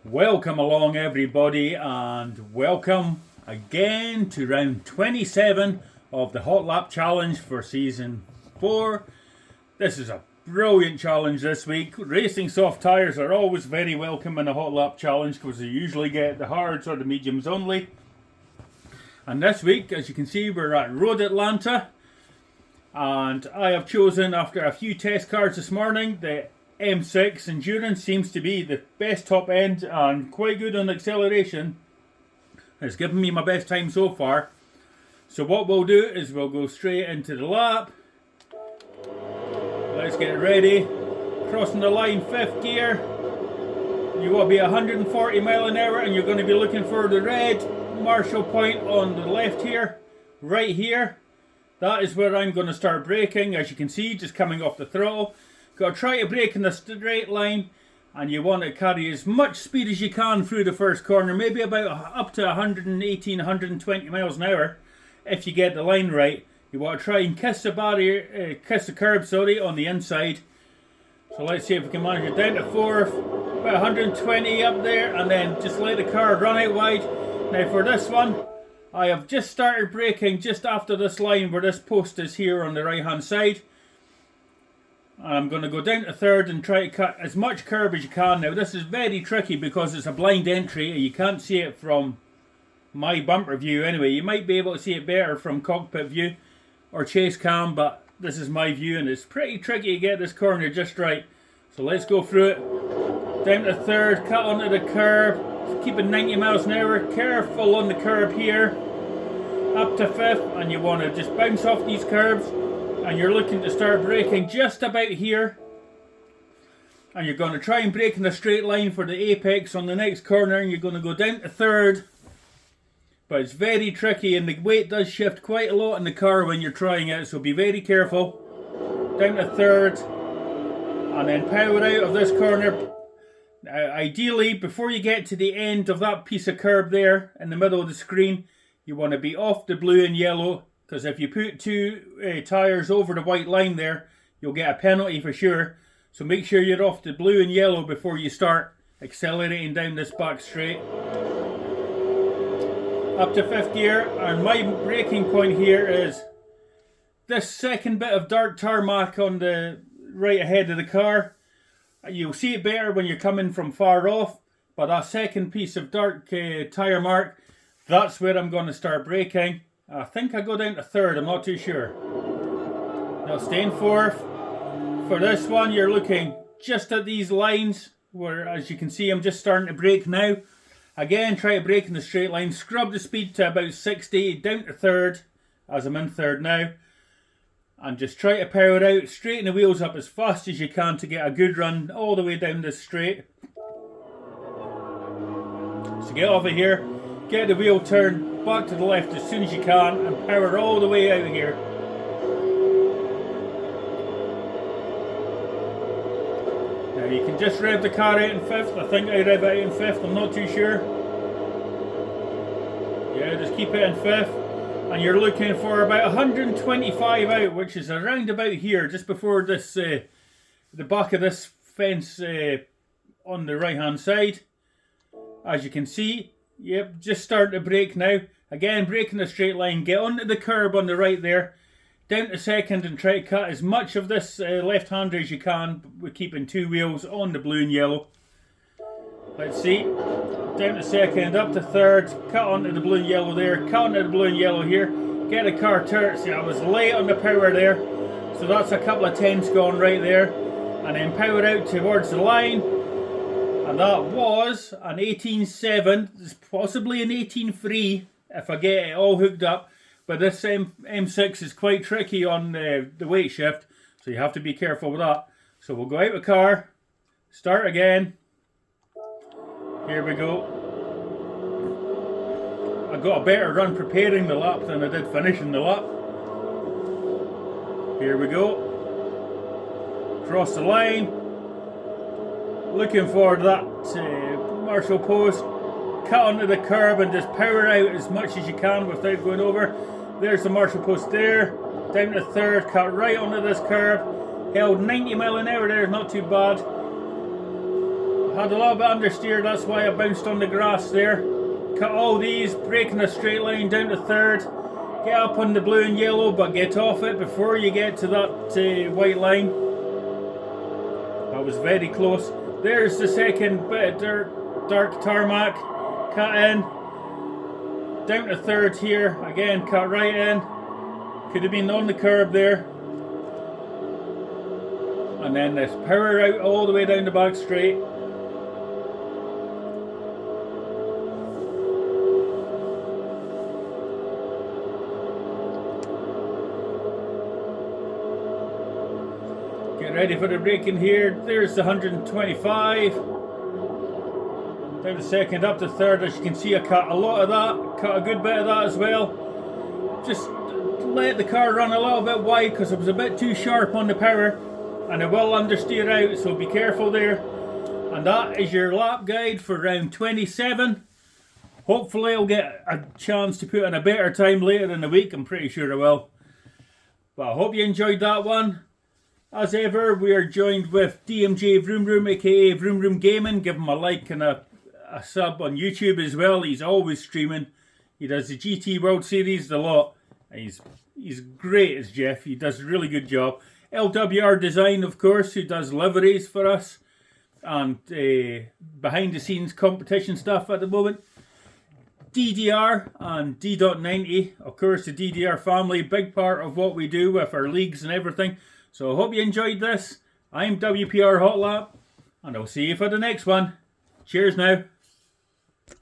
Welcome along everybody, and welcome again to round 27 of the Hot Lap Challenge for season 4. This is a brilliant challenge this week. Racing soft tyres are always very welcome in a Hot Lap Challenge because you usually get the hards or the mediums only. And this week, as you can see, we're at Road Atlanta, and I have chosen, after a few test cars this morning, the M6 Endurance. Seems to be the best top end and quite good on acceleration. It's given me my best time so far. So what we'll do is we'll go straight into the lap. Let's get ready. Crossing the line, 5th gear. You will be 140 miles an hour, and you're going to be looking for the red marshal point on the left here, right here. That is where I'm going to start braking. As you can see, just coming off the throttle. Got to try to brake in a straight line, and you want to carry as much speed as you can through the first corner, maybe about up to 118, 120 miles an hour. If you get the line right, you want to try and kiss the barrier, kiss the curb, on the inside. So let's see if we can manage it down to 4th, about 120 up there, and then just let the car run out wide. Now for this one, I have just started braking just after this line where this post is here on the right hand side. I'm going to go down to 3rd and try to cut as much curb as you can. Now this is very tricky because it's a blind entry and you can't see it from my bumper view anyway. You might be able to see it better from cockpit view or chase cam, but this is my view and it's pretty tricky to get this corner just right. So let's go through it. Down to 3rd, cut onto the curb, keep it 90 miles an hour, careful on the curb here. Up to 5th, and you want to just bounce off these curbs. And you're looking to start braking just about here, and you're going to try and brake in a straight line for the apex on the next corner, and you're going to go down to 3rd, but it's very tricky and the weight does shift quite a lot in the car when you're trying it, so be very careful. Down to 3rd, and then power out of this corner. Ideally, before you get to the end of that piece of curb there in the middle of the screen, you want to be off the blue and yellow. Because if you put two tyres over the white line there, you'll get a penalty for sure. So make sure you're off the blue and yellow before you start accelerating down this back straight. Up to 5th gear, and my braking point here is this second bit of dark tarmac on the right ahead of the car. You'll see it better when you're coming from far off, but that second piece of dark tyre mark, that's where I'm going to start braking. I think I go down to 3rd, I'm not too sure. Now stay in 4th. For this one, you're looking just at these lines where, as you can see, I'm just starting to brake now. Again, try to brake in the straight line. Scrub the speed to about 60, down to 3rd, as I'm in 3rd now. And just try to power out, straighten the wheels up as fast as you can to get a good run all the way down this straight. So get off of here, get the wheel turned back to the left as soon as you can, and power all the way out of here. Now you can just rev the car out in 5th. I think I rev it out in 5th, I'm not too sure. Yeah, just keep it in 5th, and you're looking for about 125 out, which is around about here, just before this the back of this fence on the right hand side. As you can see, yep, just start to brake now. Again, brake in a straight line, get onto the curb on the right there, down to 2nd, and try to cut as much of this left-hander as you can, with keeping 2 wheels on the blue and yellow. Let's see, down to 2nd, up to 3rd, cut onto the blue and yellow there, cut onto the blue and yellow here, get the car turned. See, I was late on the power there, so that's a couple of tenths gone right there, and then power out towards the line. And that was an 18.7, possibly an 18.3 if I get it all hooked up. But this M6 is quite tricky on the weight shift, so you have to be careful with that. So we'll go out the car, start again. Here we go. I got a better run preparing the lap than I did finishing the lap. Here we go. Cross the line. Looking for that marshal post, cut onto the curb and just power out as much as you can without going over. There's the marshal post there, down to 3rd, cut right onto this curb, held 90 mile an hour there, not too bad. Had a little bit understeer, that's why I bounced on the grass there. Cut all these, break in a straight line down to third. Get up on the blue and yellow, but get off it before you get to that white line. That was very close. There's the second bit of dirt, dark tarmac. Cut in. Down to third here. Again, cut right in. Could have been on the curb there. And then this power out all the way down the back straight. Get ready for the braking here. There's the 125. Down to second, up to third. As you can see, I cut a lot of that. Cut a good bit of that as well. Just let the car run a little bit wide because it was a bit too sharp on the power. And it will understeer out, so be careful there. And that is your lap guide for round 27. Hopefully I'll get a chance to put in a better time later in the week. I'm pretty sure I will. But I hope you enjoyed that one. As ever, we are joined with DMJ Vroom Vroom, aka Vroom Vroom Gaming. Give him a like and a sub on YouTube as well. He's always streaming. He does the GT World Series a lot. He's great as Jeff. He does a really good job. LWR Design, of course, who does liveries for us and behind the scenes competition stuff at the moment. DDR and D.90, of course, the DDR family, big part of what we do with our leagues and everything. So I hope you enjoyed this. I'm WPR Hotlap, and I'll see you for the next one. Cheers now.